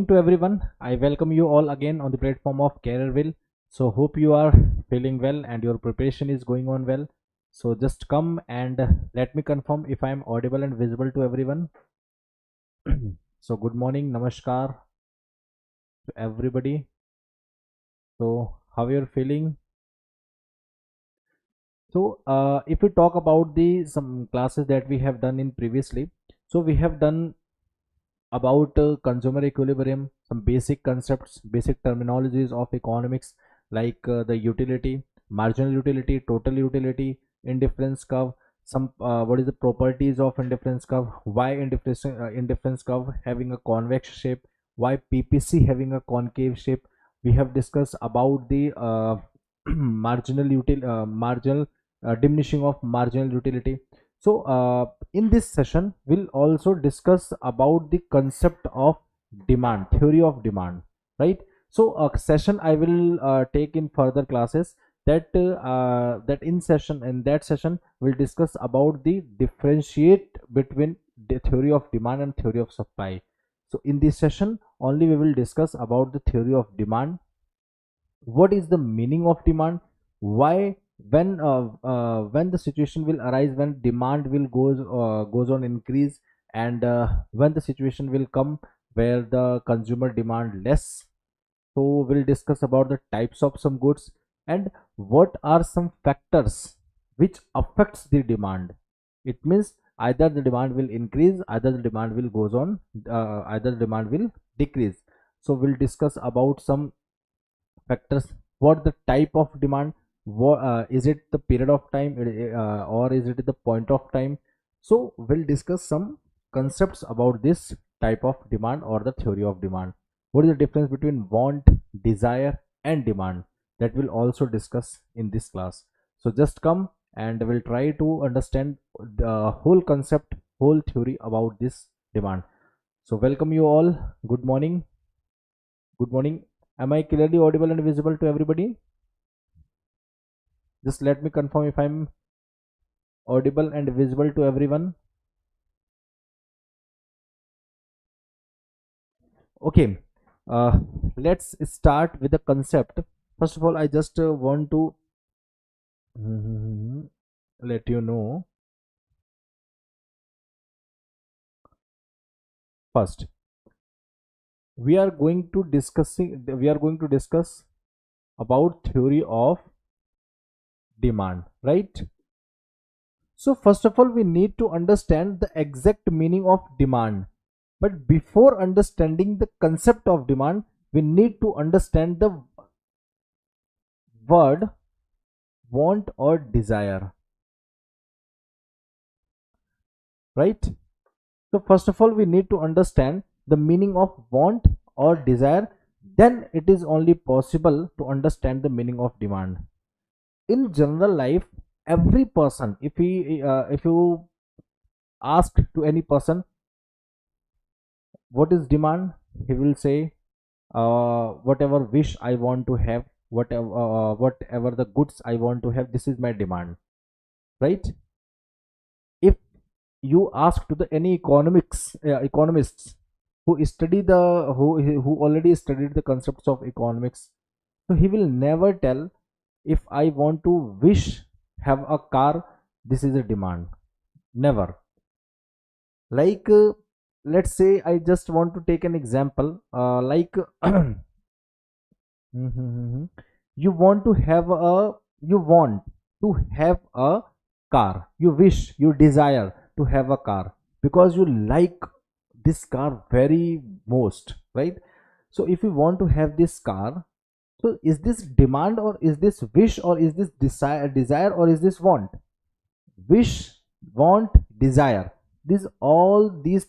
morning to everyone. I welcome you all again on the platform of Careerwill. So hope you are feeling well and your preparation is going on well. So just come and let me confirm if I am audible and visible to everyone. So good morning, namaskar to everybody. So how you are feeling? So if we talk about the some classes that we have done in previously, so we have done about consumer equilibrium, some basic concepts, basic terminologies of economics like the utility, marginal utility, total utility, indifference curve, some what is the properties of indifference curve, why indifference curve having a convex shape, why PPC having a concave shape. We have discussed about the marginal diminishing of marginal utility. So in this session we'll also discuss about the concept of demand, theory of demand, right? So a session I will take in further classes that in that session we'll discuss about the differentiate between the theory of demand and theory of supply. So in this session only we will discuss about the theory of demand, what is the meaning of demand, why when the situation will arise when demand will goes on increase, and when the situation will come where the consumer demand less. So we'll discuss about the types of some goods and what are some factors which affects the demand. It means either the demand will increase, either the demand will goes on, either the demand will decrease. So we'll discuss about some factors, what the type of demand, what is it the period of time, or is it the point of time. So we'll discuss some concepts about this type of demand or the theory of demand. What is the difference between want, desire and demand, that will also discuss in this class. So just come and we'll try to understand the whole concept, whole theory about this demand. So welcome you all. Good morning. Good morning. Am I clearly audible and visible to everybody? Just let me confirm if I'm audible and visible to everyone. Okay, let's start with the concept. First of all, I just want to let you know first we are going to discuss about theory of demand, right? So first of all we need to understand the exact meaning of demand, but before understanding the concept of demand we need to understand the word want or desire, right? So first of all we need to understand the meaning of want or desire, then it is only possible to understand the meaning of demand. In general life, every person, if you ask to any person what is demand, he will say whatever wish I want to have, whatever the goods I want to have, this is my demand, right? If you ask to the any economists who study the who already studied the concepts of economics, so he will never tell if I want to wish have a car, this is a demand. Never. Like let's say I just want to take an example, like you want to have a you want to have a car, you wish, you desire to have a car because you like this car very most, right? So if you want to have this car, so is this demand or is this wish or is this desire or is this want? Wish, want, desire, these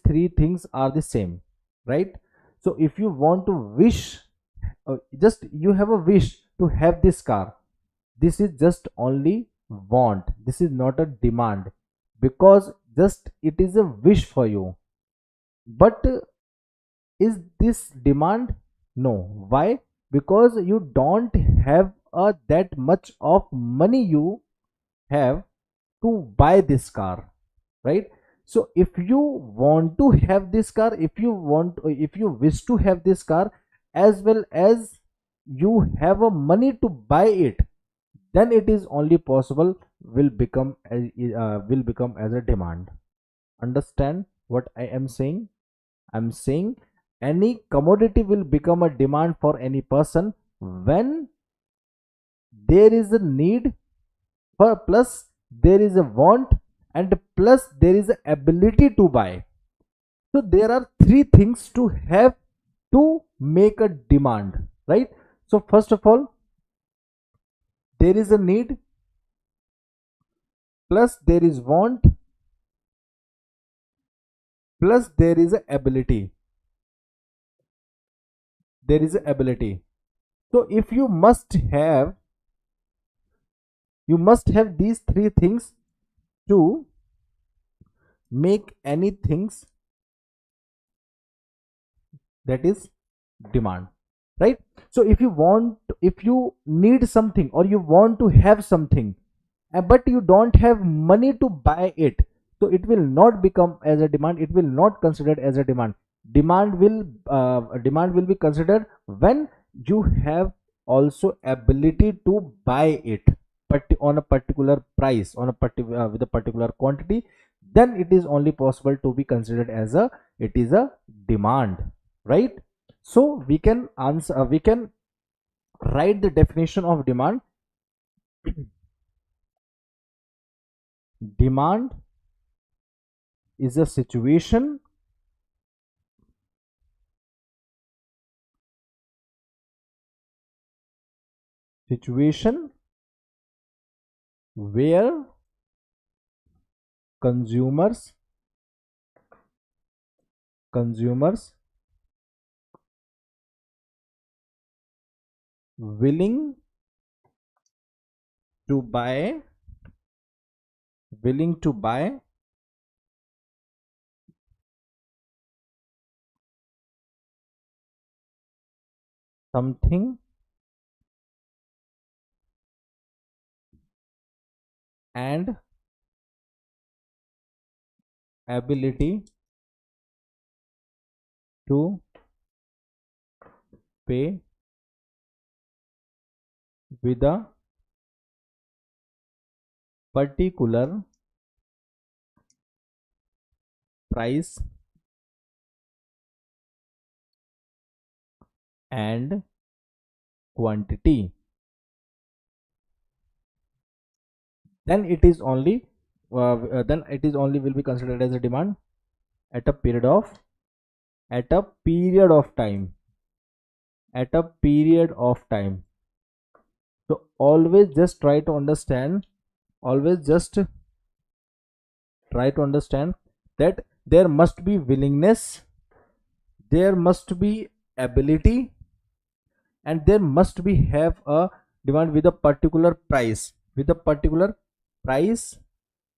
three things are the same, right? So if you want to wish, just you have a wish to have this car, this is just only want, this is not a demand, because just it is a wish for you. But is this demand? No. Why? Because you don't have that much of money you have to buy this car, right? So if you want to have this car, if you wish to have this car, as well as you have a money to buy it, then it is only possible will become as a demand. Understand what I am saying? I'm saying any commodity will become a demand for any person when there is a need, for plus there is a want, and plus there is a ability to buy. So there are three things to have to make a demand, right? So first of all, there is a need, plus there is want, plus there is a ability. There is a ability. So if you must have these three things to make any things that is demand, right? So if you need something or you want to have something, but you don't have money to buy it, so it will not become as a demand, it will not considered as a demand. Demand will be considered when you have also ability to buy it, but on a particular price, on a particular with a particular quantity, then it is only possible to be considered as a it is a demand, right? So we can answer, we can write the definition of demand. Demand is a situation where consumers willing to buy something and ability to pay with a particular price and quantity, then it is only will be considered as a demand at a period of at a period of time at a period of time. So always just try to understand, always just try to understand that there must be willingness, there must be ability, and there must be have a demand with a particular price,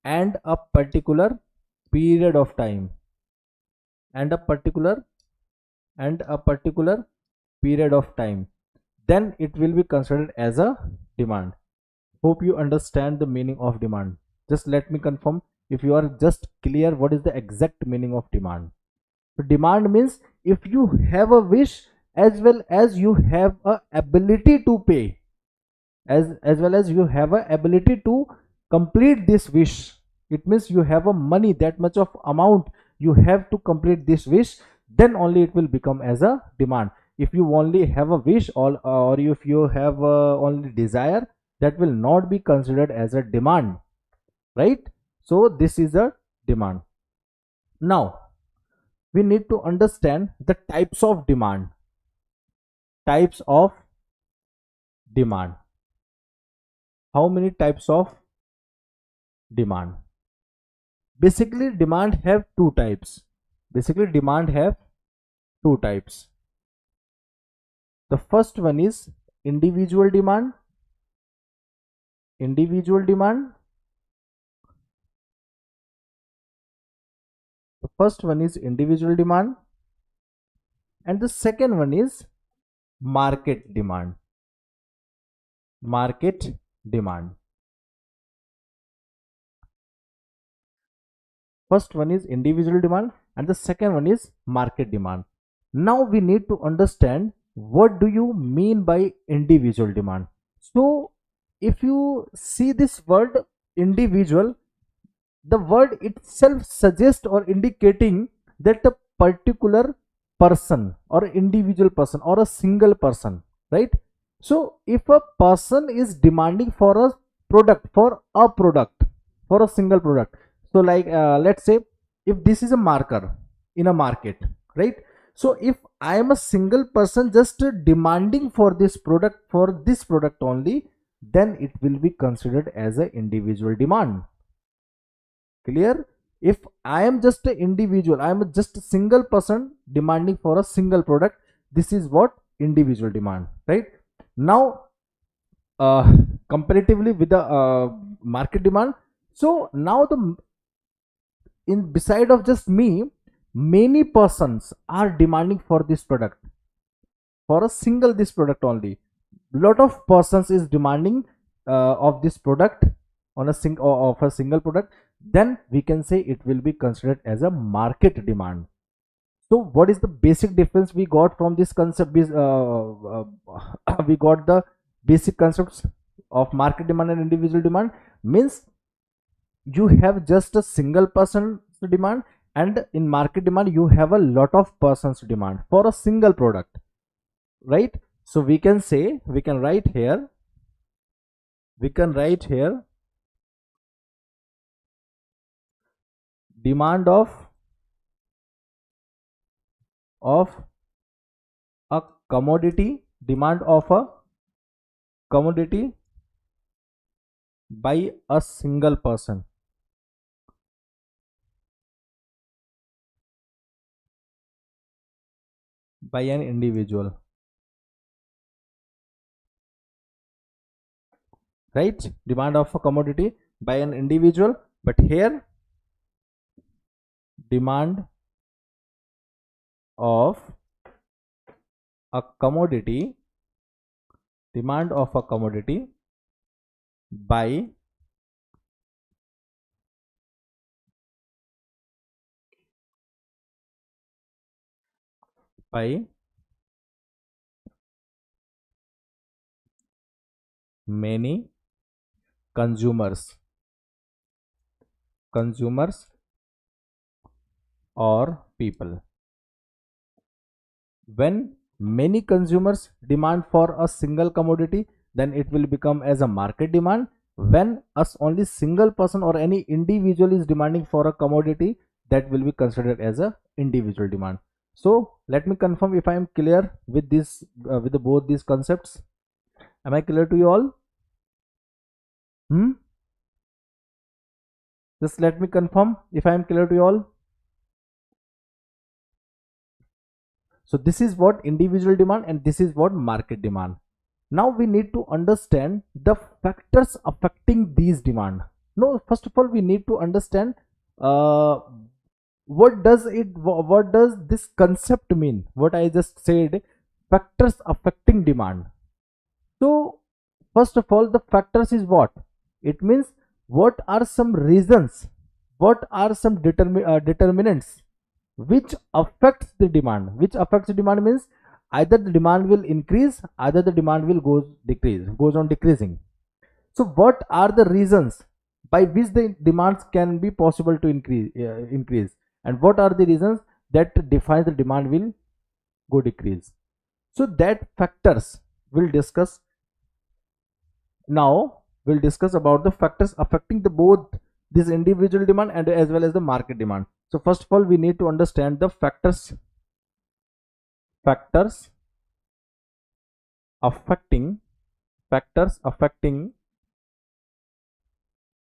and a particular period of time, and a particular period of time, then it will be considered as a demand. Hope you understand the meaning of demand. Just let me confirm if you are just clear what is the exact meaning of demand. So demand means if you have a wish as well as you have a ability to pay, as well as you have a ability to complete this wish. It means you have a money, that much of amount you have to complete this wish, then only it will become as a demand. If you only have a wish, or if you have only desire, that will not be considered as a demand, right? So this is a demand. Now we need to understand the types of demand. Types of demand. How many types of demand? Basically demand have two types. The first one is individual demand. The first one is individual demand, and the second one is market demand. First one is individual demand and the second one is market demand. Now we need to understand what do you mean by individual demand. So if you see this word individual, the word itself suggests or indicating that a particular person or individual person or a single person, right? So if a person is demanding for a product, for a single product, so like let's say if this is a marker in a market, right? So if I am a single person just demanding for this product only, then it will be considered as an individual demand. Clear? If I am just an individual, I am just a single person demanding for a single product, this is what individual demand, right? Now comparatively with the market demand, so now the in beside of just me, many persons are demanding for this product, for a single this product only. Lot of persons is demanding of this product on a single product, then we can say it will be considered as a market demand. So what is the basic difference we got from this concept? We got the basic concepts of market demand and individual demand. Means you have just a single person demand, and in market demand you have a lot of persons demand for a single product, right? So we can say, we can write here demand of a commodity, demand of a commodity by a single person, by an individual, right? Demand of a commodity by an individual, but here demand of a commodity, demand of a commodity by many consumers or people. When many consumers demand for a single commodity, then it will become as a market demand. When us only single person or any individual is demanding for a commodity, that will be considered as a individual demand. So let me confirm if I am clear with this with both these concepts. Am I clear to you all? Just let me confirm if I am clear to you all. So this is what individual demand and this is what market demand. Now we need to understand the factors affecting these demand. No, first of all we need to understand what does this concept mean, what I just said, factors affecting demand. So first of all, the factors is what it means. What are some reasons, what are some determinants which affects the demand? Which affects the demand means either the demand will increase, either the demand will goes on decreasing. So what are the reasons by which the demands can be possible to increase, and what are the reasons that defines the demand will go decrease? So that factors we'll discuss. Now we'll discuss about the factors affecting the both this individual demand and as well as the market demand. So first of all we need to understand the factors affecting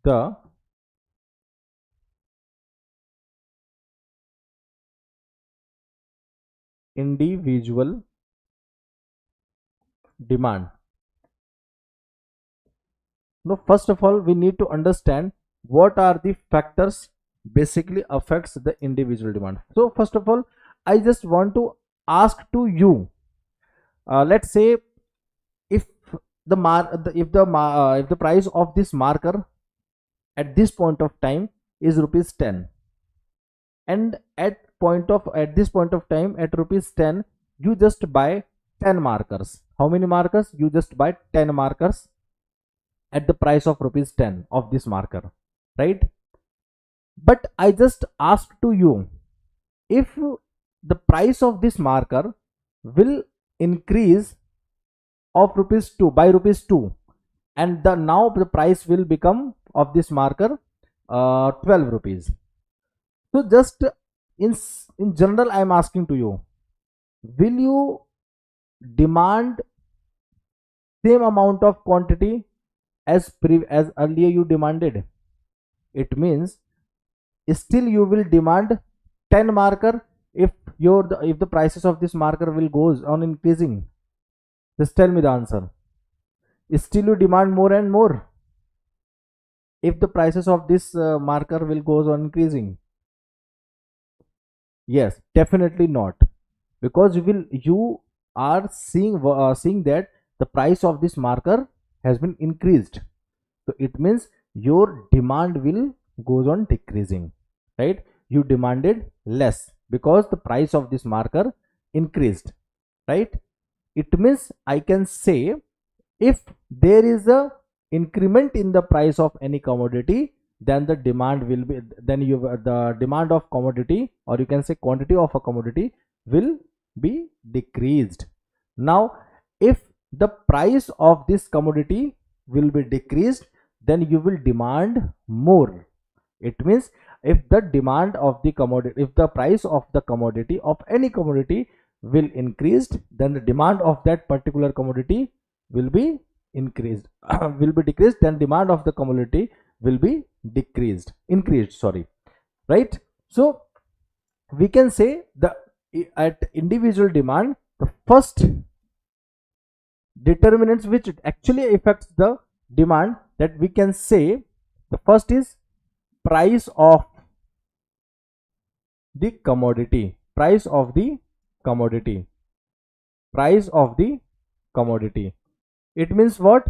the individual demand. Now first of all we need to understand what are the factors basically affects the individual demand. So first of all I just want to ask to you, let's say if the price of this marker at this point of time is rupees 10, and at this point of time at rupees 10 you just buy 10 markers. How many markers? You just buy 10 markers at the price of rupees 10 of this marker, right? But I just asked to you, if the price of this marker will increase of rupees 2 by rupees 2, and now the price will become of this marker 12 rupees. So just in general I am asking to you, will you demand same amount of quantity as earlier you demanded? It means still you will demand 10 marker if the prices of this marker will goes on increasing. Just tell me the answer. Still you demand more and more if the prices of this marker will goes on increasing? Yes, definitely not, because you are seeing that the price of this marker has been increased. So it means your demand will goes on decreasing, right? You demanded less because the price of this marker increased, right? It means I can say, if there is a increment in the price of any commodity, then the demand will be, then the demand of commodity, or you can say quantity of a commodity, will be decreased. Now if the price of this commodity will be decreased, then you will demand more. It means if the demand of the commodity, if the price of the commodity, of any commodity, will increased, then the demand of that particular commodity will be increased will be decreased, then demand of the commodity will be increased, sorry, right? So we can say the at individual demand, the first determinants which actually affects the demand, that we can say, the first is price of the commodity. Price of the commodity. It means what?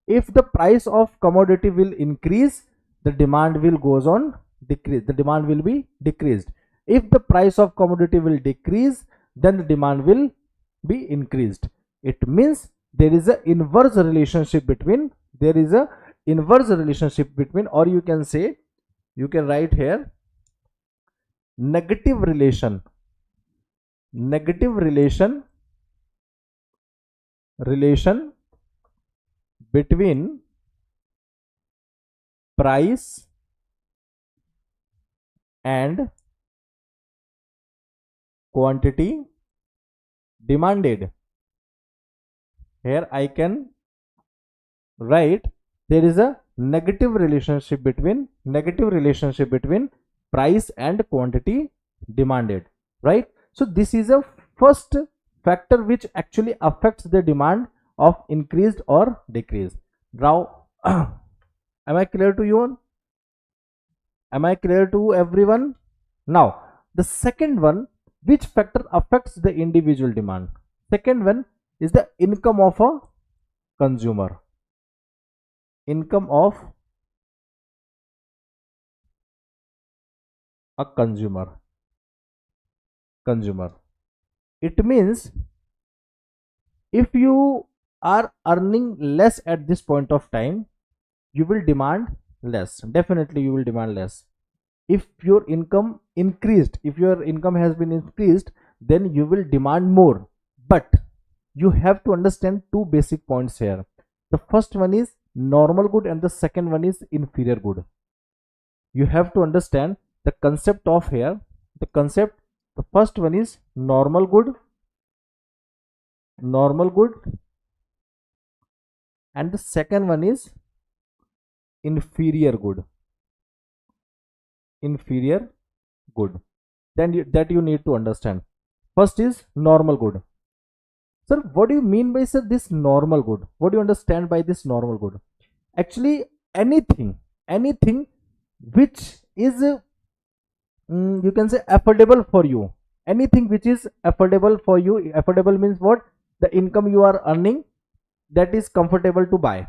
If the price of commodity will increase, the demand will goes on decrease, the demand will be decreased. If the price of commodity will decrease, then the demand will be increased. It means there is a inverse relationship between, or you can say, you can write here, negative relation between price and quantity demanded. Here I can write, there is a negative relationship between price and quantity demanded, right? So this is a first factor which actually affects the demand of increased or decreased. Now am I clear to you? Am I clear to everyone? Now the second one, which factor affects the individual demand? Second one is the income of a consumer. Income of a consumer. It means if you are earning less at this point of time, you will demand less. Definitely you will demand less. If your income increased, if your income has been increased, then you will demand more. But you have to understand two basic points here. The first one is normal good and the second one is inferior good. You have to understand the concept of here. The first one is normal good, and the second one is inferior good. Then that you need to understand. First is normal good. Sir, what do you mean by, sir, this normal good? What do you understand by this normal good? Actually anything which is you can say affordable for you. Anything which is affordable for you. Affordable means what? The income you are earning, that is comfortable to buy.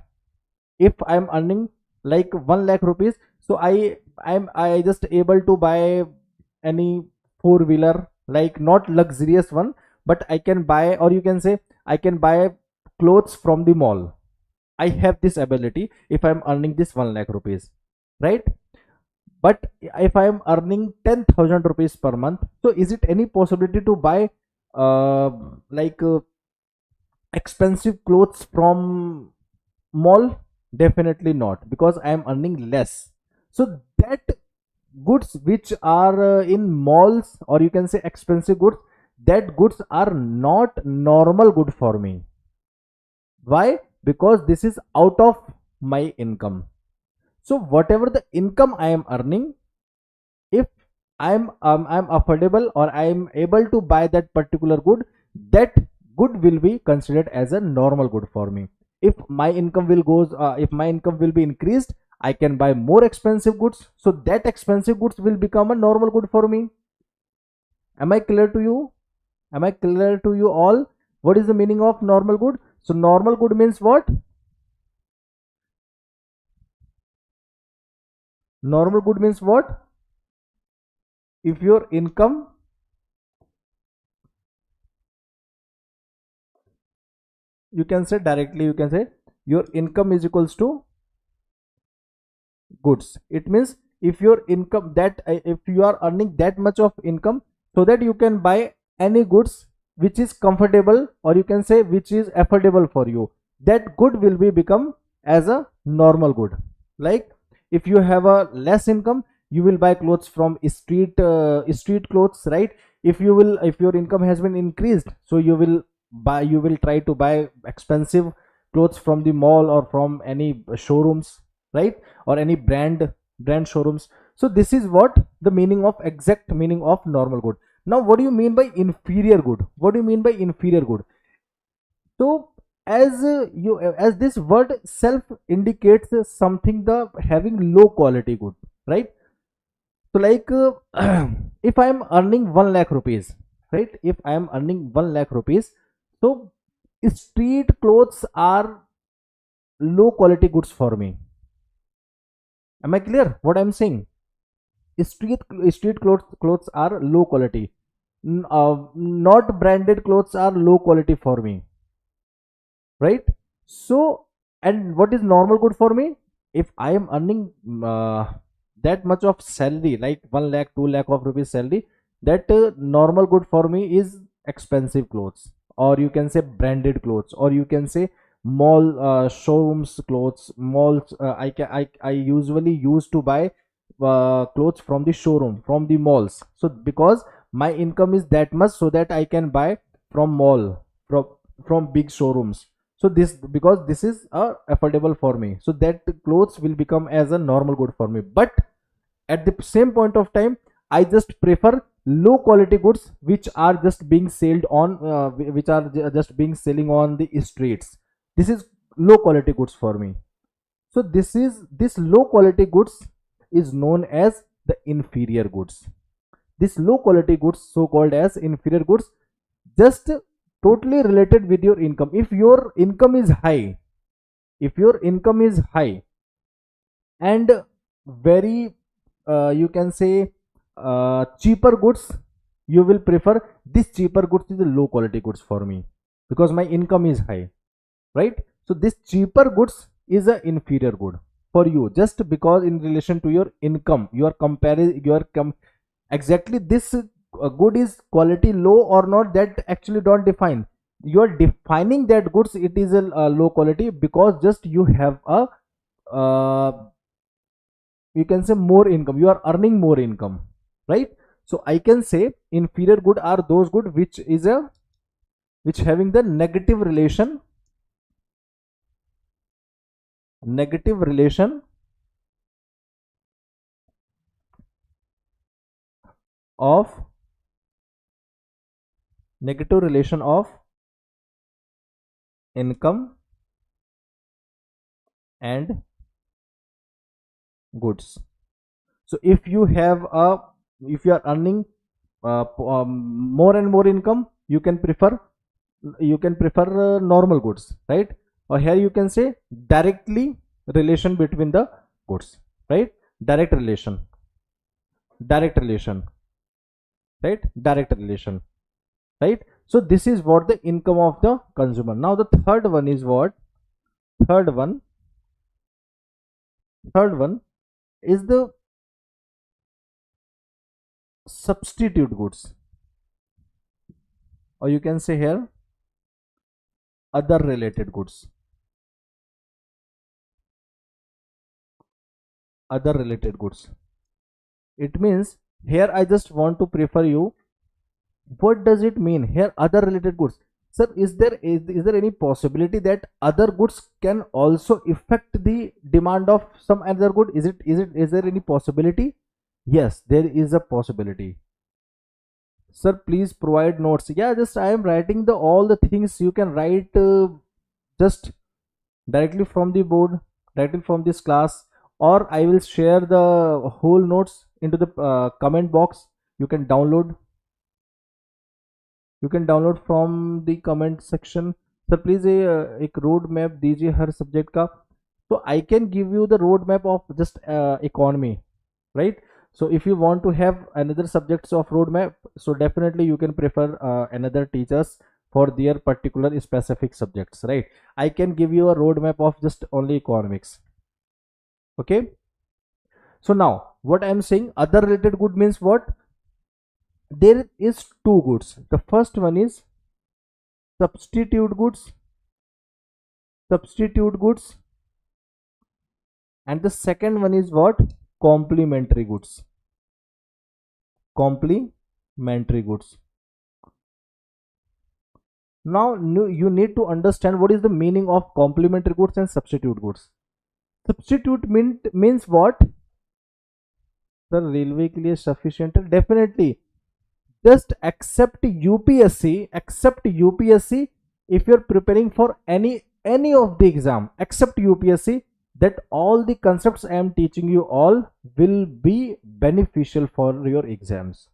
If I am earning like 1 lakh rupees, so I just able to buy any four-wheeler, like not luxurious one, but I can buy, or you can say I can buy clothes from the mall. I have this ability if I'm earning this 1 lakh rupees, right? But if I am earning 10,000 rupees per month, so is it any possibility to buy uh, like expensive clothes from mall? Definitely not, because I am earning less. So that goods which are in malls, or you can say expensive goods, that goods are not normal good for me. Why? Because this is out of my income. So whatever the income I am earning, if I'm affordable, or I'm able to buy that particular good, that good will be considered as a normal good for me. If my income will goes if my income will be increased, I can buy more expensive goods, so that expensive goods will become a normal good for me. Am I clear to you? Am I clear to you all? What is the meaning of normal good? So normal good means what? Normal good means what? If your income, you can say directly, you can say your income is equals to goods. It means if your income, that if you are earning that much of income, so that you can buy any goods which is comfortable, or you can say which is affordable for you, that good will be become as a normal good. Like if you have a less income, you will buy clothes from street clothes, right? If your income has been increased, so you will try to buy expensive clothes from the mall, or from any showrooms, right? Or any brand showrooms. So this is what the meaning of, exact meaning of normal good. Now what do you mean by inferior good? What do you mean by inferior good? So as this word self indicates something, the having low quality good, right? So like if I am earning 1 lakh rupees, right? If I am earning 1 lakh rupees, so street clothes are low quality goods for me. Am I clear what I'm saying? Street clothes are low quality. Not branded clothes are low quality for me, right? So, and what is normal good for me? If I am earning that much of salary, like 1 lakh 2 lakh of rupees salary, that normal good for me is expensive clothes, or you can say branded clothes, or you can say mall showrooms clothes. Malls, I usually used to buy clothes from the showroom, from the malls. So because my income is that much, so that I can buy from mall, from big showrooms. So this, because this is affordable for me, so that clothes will become as a normal good for me. But at the same point of time, I just prefer low quality goods which are just being sold on which are just being selling on the streets. This is low quality goods for me. So this low quality goods is known as the inferior goods. This low quality goods, so called as inferior goods, just totally related with your income. If your income is high, if your income is high and very you can say cheaper goods, you will prefer this cheaper goods is the low quality goods for me, because my income is high, right? So this cheaper goods is a inferior good for you, just because in relation to your income, you are comparing, exactly this good is quality low or not, that actually don't define. You are defining that goods it is a low quality, because just you have a uh, you can say more income, you are earning more income, right? So I can say inferior good are those good which is a, which having the negative relation of negative relation of income and goods. So if you have a, if you are earning more and more income, you can prefer, normal goods, right? Or here you can say directly relation between the goods, right? direct relation direct relation. right? Direct relation, right? So this is what the income of the consumer. Now the third one is what? Third one, third one is the substitute goods, or you can say here other related goods. Other related goods. It means here I just want to prefer you. What does it mean here? Other related goods. Sir, is there any possibility that other goods can also affect the demand of some other good? Is there any possibility? Yes, there is a possibility. Sir, please provide notes. Yeah, just I am writing the all the things you can write just directly from the board, directly from this class, or I will share the whole notes into the comment box. You can download. You can download from the comment section. Sir please एक road map दीजिए हर subject का. तो I can give you the road map of just economy, right? So if you want to have another subjects of roadmap, so definitely you can prefer another teachers for their particular specific subjects, right? I can give you a roadmap of just only economics. Okay, so now what I am saying, other related good means what? There is two goods. The first one is substitute goods, substitute goods, and the second one is what? Complementary goods. Complementary goods. Now you need to understand what is the meaning of complementary goods and substitute goods. Substitute means what? The railway के लिए sufficient है? Definitely. Just accept UPSC. Accept UPSC if you're preparing for any of the exam. Accept UPSC. That all the concepts I am teaching you all will be beneficial for your exams.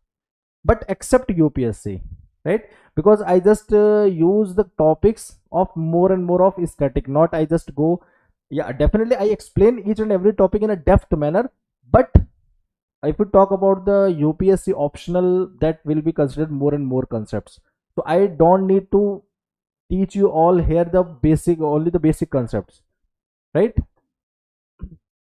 But accept UPSC, right? Because I just use the topics of more and more of static, not I just go. Yeah, definitely I explain each and every topic in a depth manner, but if we talk about the UPSC optional, that will be considered more and more concepts. So I don't need to teach you all here the basic, only the basic concepts, right?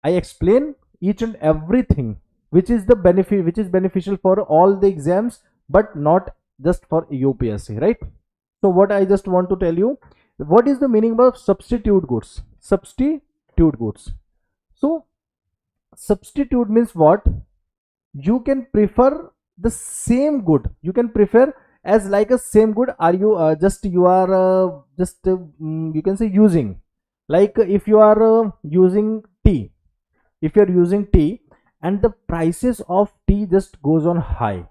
I explain each and everything which is the benefit, which is beneficial for all the exams, but not just for UPSC, right? So what I just want to tell you, what is the meaning of substitute goods? Substitute goods. So substitute means what? You can prefer the same good. You can prefer as like a same good. Are you you are you can say using, like if you are using tea. If you are using tea and the prices of tea just goes on high,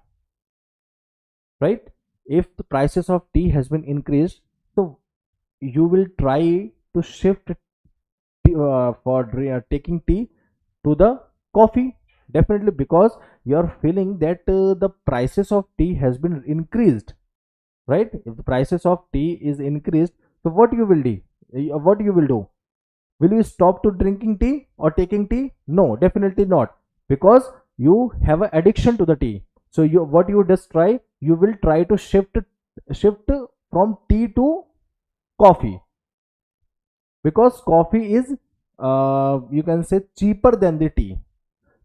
right? If the prices of tea has been increased, so you will try to shift for taking tea to the coffee, definitely, because you are feeling that the prices of tea has been increased, right? If the prices of tea is increased, so what you will do? What you will do? Will you stop to drinking tea or taking tea? No, definitely not, because you have an addiction to the tea. So you, what you just try, you will try to shift from tea to coffee, because coffee is you can say cheaper than the tea.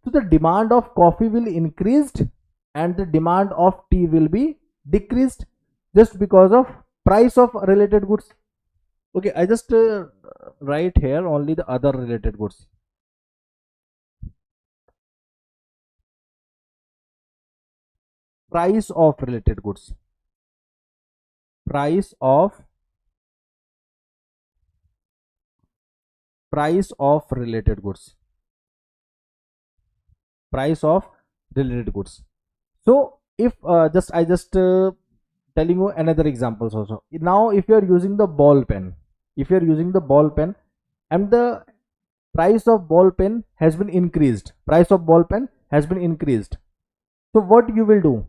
So the demand of coffee will increased and the demand of tea will be decreased, just because of price of related goods. Okay, I just write here only the other related goods. Price of related goods. Price of related goods. Price of related goods. So if I just telling you another examples also. Now if you are using the ball pen, if you are using the ball pen and the price of ball pen has been increased, price of ball pen has been increased, so what you will do?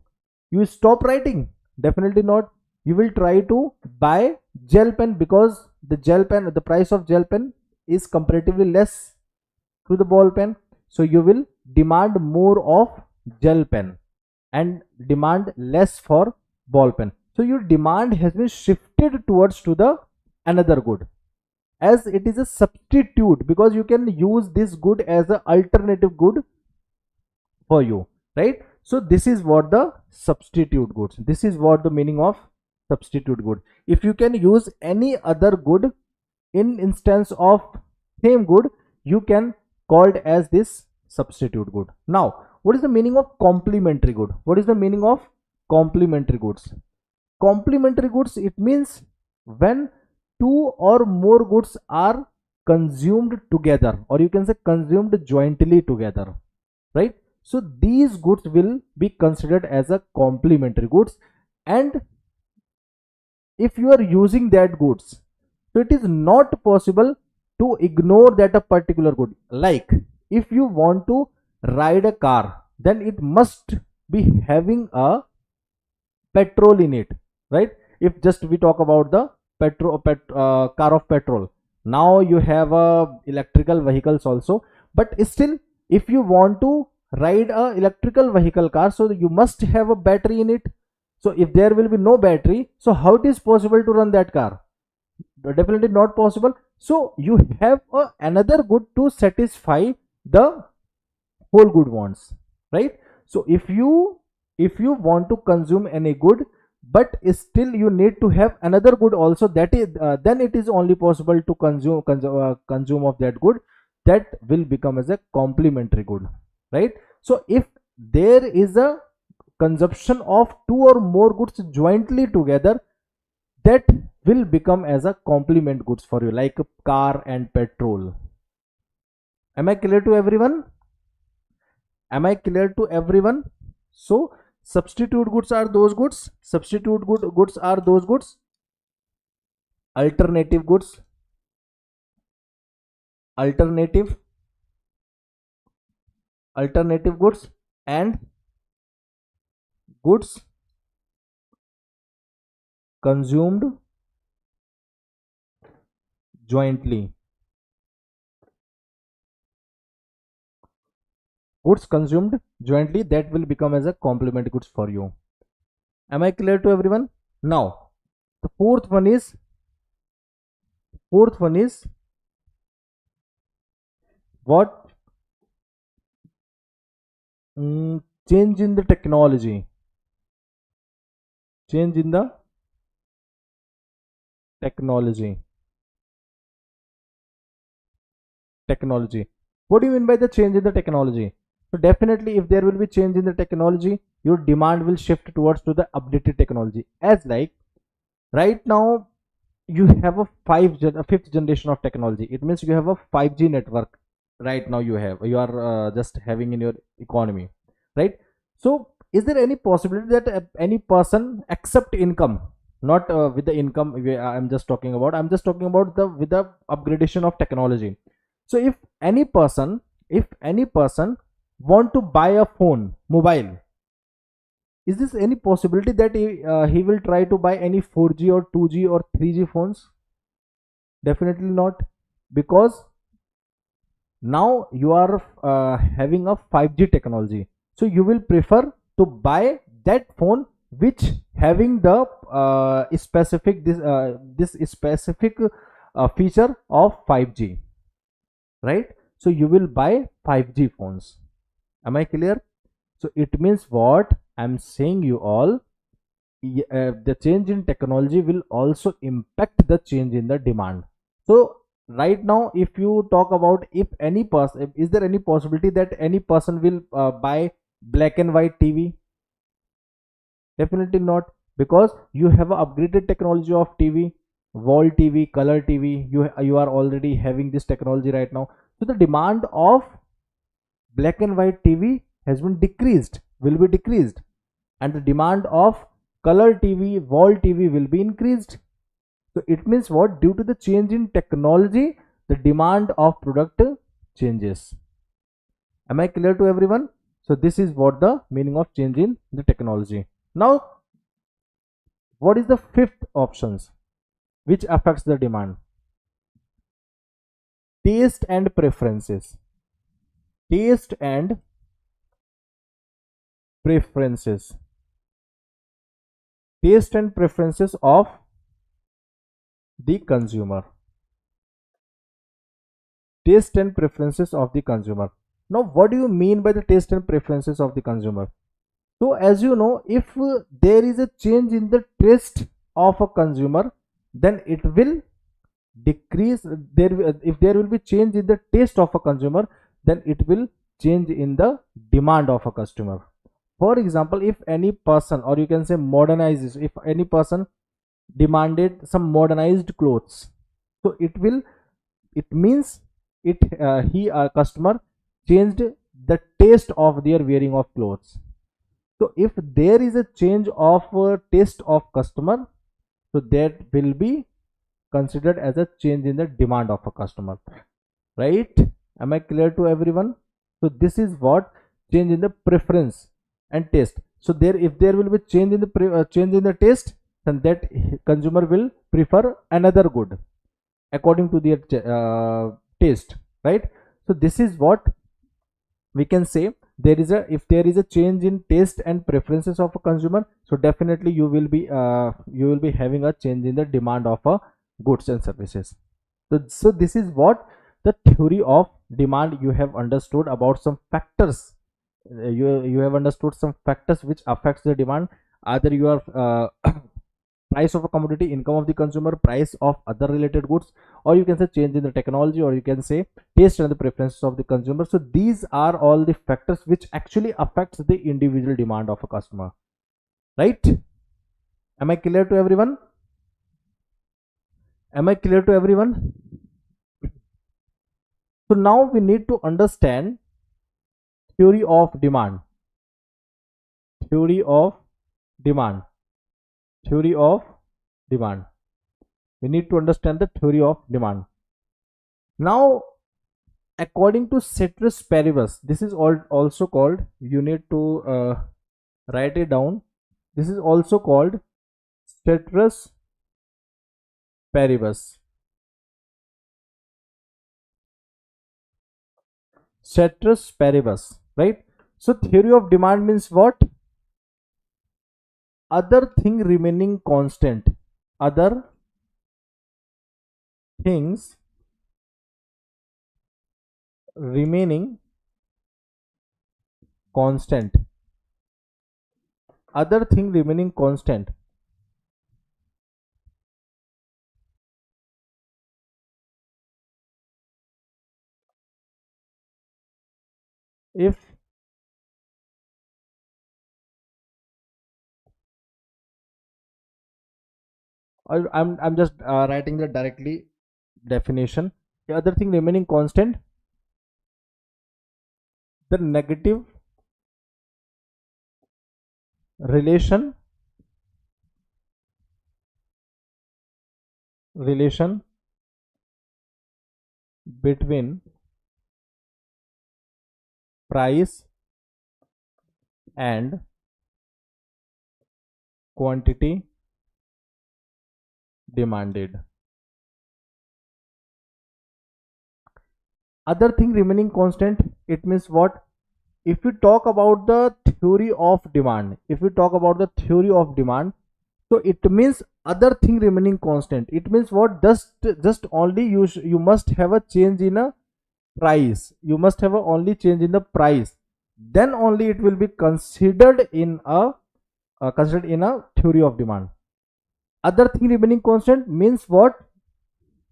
You stop writing? Definitely not. You will try to buy gel pen, because the gel pen, the price of gel pen is comparatively less to the ball pen, so you will demand more of gel pen. and demand less for ball pen. So your demand has been shifted towards to the another good, as it is a substitute, because you can use this good as an alternative good for you, right? So this is what the substitute goods, this is what the meaning of substitute good. If you can use any other good in instance of same good, you can call it as this substitute good. Now what is the meaning of complementary good? What is the meaning of complementary goods? Complementary goods, it means when two or more goods are consumed together, or you can say consumed jointly together, right? So these goods will be considered as a complementary goods. And if you are using that goods, so it is not possible to ignore that a particular good. Like if you want to ride a car, then it must be having a petrol in it, right? If just we talk about the car of petrol, now you have electrical vehicles also, but still if you want to ride a electrical vehicle car, so you must have a battery in it. So if there will be no battery, so how it is possible to run that car? Definitely not possible. So you have another good to satisfy the whole good wants, right? So if you want to consume any good, but still you need to have another good also, that is then it is only possible to consume of that good, that will become as a complementary good, right? So if there is a consumption of two or more goods jointly together, that will become as a complement goods for you, like car and petrol. Am I clear to everyone? Am I clear to everyone? So substitute goods are those goods, goods are those goods, alternative goods, alternative goods, and goods consumed jointly. Goods consumed jointly, that will become as a complement goods for you. Am I clear to everyone? Now the fourth one is what? Change in the technology. Change in the technology. What do you mean by the change in the technology? So definitely if there will be change in the technology, your demand will shift towards to the updated technology. As like right now you have a fifth generation of technology. It means you have a 5G network. Right now you are just having in your economy, right? So is there any possibility that any person accept income, not with the income I'm just talking about, the with the upgradation of technology. So if any person want to buy a phone mobile, is this any possibility that he will try to buy any 4G or 2G or 3G phones? Definitely not, because now you are having a 5G technology, so you will prefer to buy that phone which having the specific this specific feature of 5G, right? So you will buy 5G phones. Am I clear? So it means what I'm saying you all, the change in technology will also impact the change in the demand. So right now if you talk about, if any person, is there any possibility that any person will buy black and white TV? Definitely not, because you have a upgraded technology of TV, wall TV, color TV. You are already having this technology right now. So the demand of black and white TV has been decreased, will be decreased, and the demand of color TV, wall TV will be increased. So it means what? Due to the change in technology, the demand of product changes. Am I clear to everyone? So this is what the meaning of change in the technology. Now what is the fifth options which affects the demand? Taste and preferences. Taste and preferences, taste and preferences of the consumer, taste and preferences of the consumer. Now what do you mean by the taste and preferences of the consumer? So as you know, if there is a change in the taste of a consumer, then it will decrease if there will be change in the taste of a consumer, then it will change in the demand of a customer. For example, if any person, or you can say modernizes, if any person demanded some modernized clothes, so it means it he customer changed the taste of their wearing of clothes. So if there is a change of taste of customer, so that will be considered as a change in the demand of a customer, right? Am I clear to everyone? So this is what change in the preference and taste. So there, if there will be change in the change in the taste, then that consumer will prefer another good according to their taste, right? So this is what we can say. There is a, if there is a change in taste and preferences of a consumer, so definitely you will be having a change in the demand of a goods and services. So this is what the theory of demand you have understood about some factors. You have understood some factors which affects the demand, either your price of a commodity, income of the consumer, price of other related goods, or you can say change in the technology, or you can say taste and the preferences of the consumer. So these are all the factors which actually affects the individual demand of a customer, right? Am I clear to everyone? Am I clear to everyone? So now we need to understand theory of demand, theory of demand, theory of demand. We need to understand the theory of demand. Now according to ceteris paribus, this is also called, you need to write it down, this is also called ceteris paribus. Ceteris paribus, right? So theory of demand means what? Other thing remaining constant, other things remaining constant, other thing remaining constant. If I'm just writing the directly definition. The other thing remaining constant, the negative relation between price and quantity demanded. Other thing remaining constant, it means what? If we talk about the theory of demand, if we talk about the theory of demand, so it means other thing remaining constant. It means what? Just only you must have a change in a price, you must have a only change in the price, then only it will be considered in a theory of demand. Other thing remaining constant means what?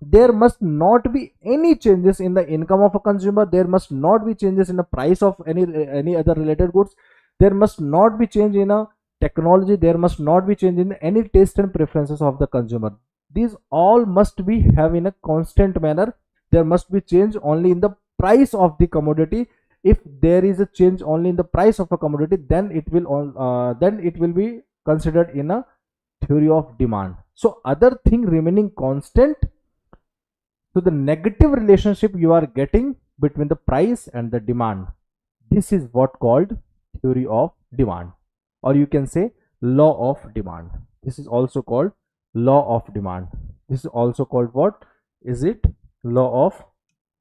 There must not be any changes in the income of a consumer, there must not be changes in the price of any other related goods, there must not be change in a technology, there must not be change in any taste and preferences of the consumer. These all must be have in a constant manner. There must be change only in the price of the commodity. If there is a change only in the price of a commodity, then it will be considered in a theory of demand. So other thing remaining constant, so the negative relationship you are getting between the price and the demand, this is what called theory of demand, or you can say law of demand. This is also called law of demand. This is also called what? Is it law of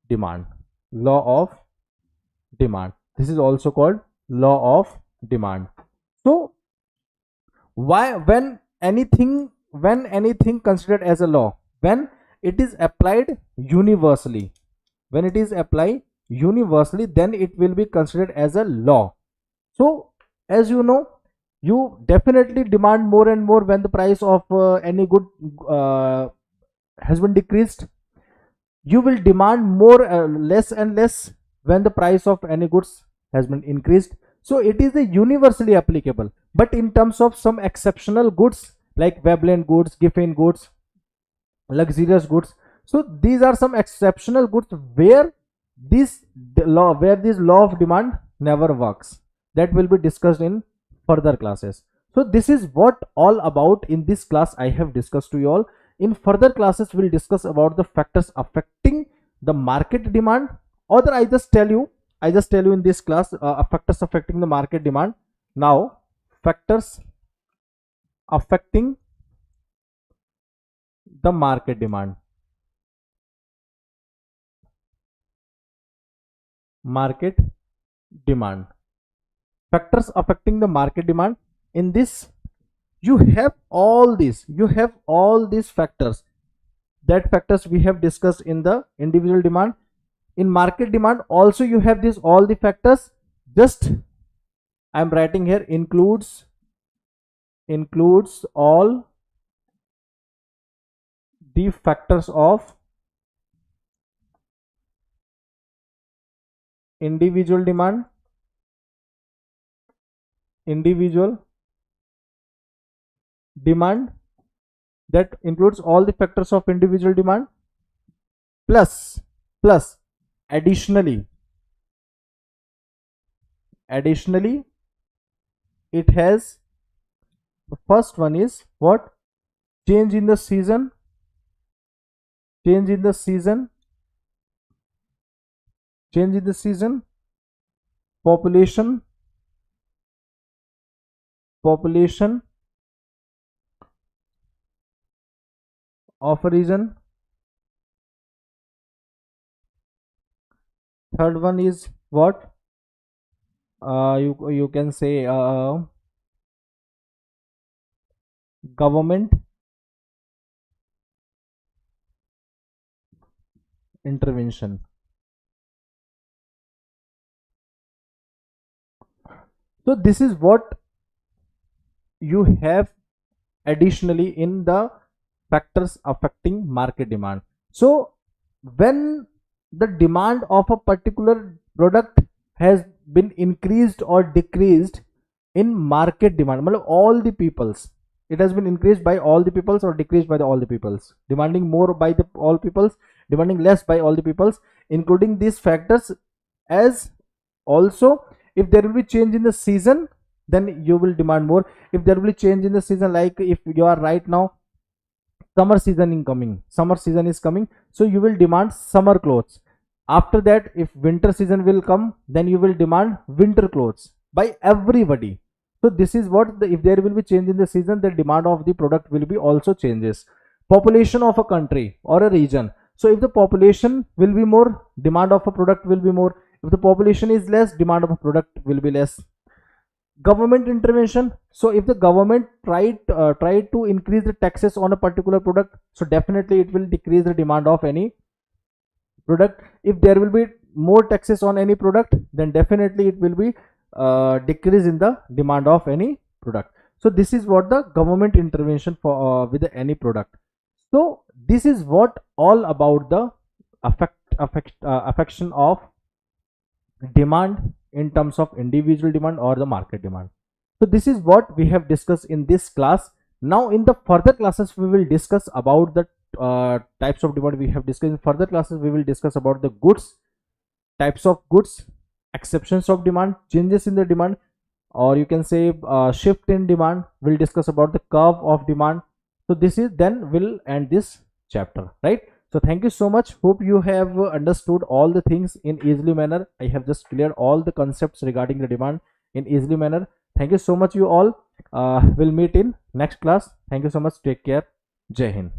demand? Law of demand. This is also called law of demand. So why, when anything considered as a law, when it is applied universally, when it is applied universally, then it will be considered as a law. So as you know, you definitely demand more and more when the price of any good has been decreased. You will demand more less and less when the price of any goods has been increased. So it is a universally applicable, but in terms of some exceptional goods like Veblen goods, Giffen goods, luxurious goods, so these are some exceptional goods where this law of demand never works. That will be discussed in further classes. So this is what all about in this class I have discussed to you all. In further classes we'll discuss about the factors affecting the market demand, or I just tell you in this class factors affecting the market demand. Now factors affecting the market demand, market demand, factors affecting the market demand. In this you have all these factors, that factors we have discussed in the individual demand. In market demand also you have this all the factors, just I am writing here includes all the factors of individual demand, that includes all the factors of individual demand, plus additionally it has, the first one is what, change in the season, population of a region. Third one is what, you can say government intervention. So this is what you have additionally in the factors affecting market demand. So when the demand of a particular product has been increased or decreased in market demand, all the peoples, it has been increased by all the peoples or decreased by all the peoples, demanding more by the all peoples, demanding less by all the peoples, including these factors. As also if there will be change in the season, then you will demand more. If there will be change in the season, like if you are right now summer season is coming, so you will demand summer clothes. After that, if winter season will come, then you will demand winter clothes by everybody. So this is what if there will be change in the season, the demand of the product will be also changes. Population of a country or a region, so if the population will be more, demand of a product will be more. If the population is less, demand of a product will be less. Government intervention, so if the government tried to increase the taxes on a particular product, so definitely it will decrease the demand of any product. If there will be more taxes on any product, then definitely it will be decrease in the demand of any product. So this is what the government intervention for with any product. So this is what all about the affection of demand in terms of individual demand or the market demand. So this is what we have discussed in this class. Now in the further classes we will discuss about the types of demand we have discussed. In further classes we will discuss about the goods, types of goods, exceptions of demand, changes in the demand, or you can say shift in demand. We'll discuss about the curve of demand. So this is, then we'll end this chapter, right? So thank you so much. Hope you have understood all the things in easily manner. I have just cleared all the concepts regarding the demand in easily manner. Thank you so much you all. We'll meet in next class. Thank you so much. Take care. Jai Hind.